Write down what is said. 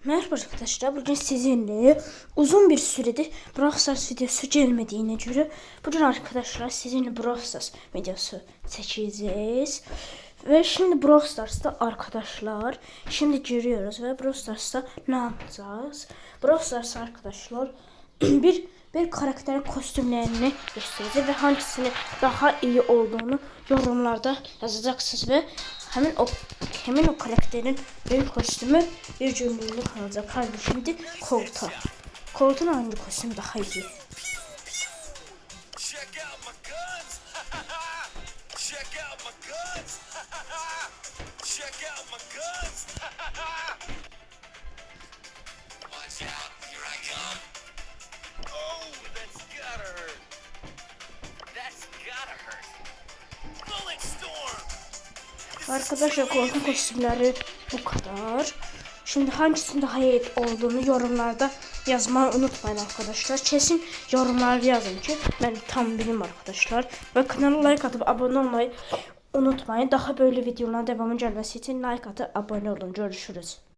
Merhaba arkadaşlar, bugün sizinle uzun bir süredir Brawl Stars videosu gelmediğine göre bugün arkadaşlar sizinle Brawl Stars videosu çekeceğiz. Ve şimdi Brawl Stars'ta arkadaşlar şimdi görüyoruz ve Brawl Stars'ta ne yapacağız? Brawl Stars arkadaşlar bir karakterin kostümlerini göstereceğiz ve hangisinin daha iyi olduğunu yorumlarda yazacaksınız ve hemen o karakterin bir kostümü bir cümleyle kalacak. Hadi şimdi Colt'a. Colt'un hangi kostümü daha iyi? Arkadaşlar Colt'un kostümleri bu kadar. Şimdi hangisinin daha iyi olduğunu yorumlarda yazmayı unutmayın arkadaşlar. Kesin yorumlarda yazın ki ben tam bilim arkadaşlar. Ve kanala like atıp abone olmayı unutmayın. Daha böyle videoların devamı gelmesi için like atıp abone olun. Görüşürüz.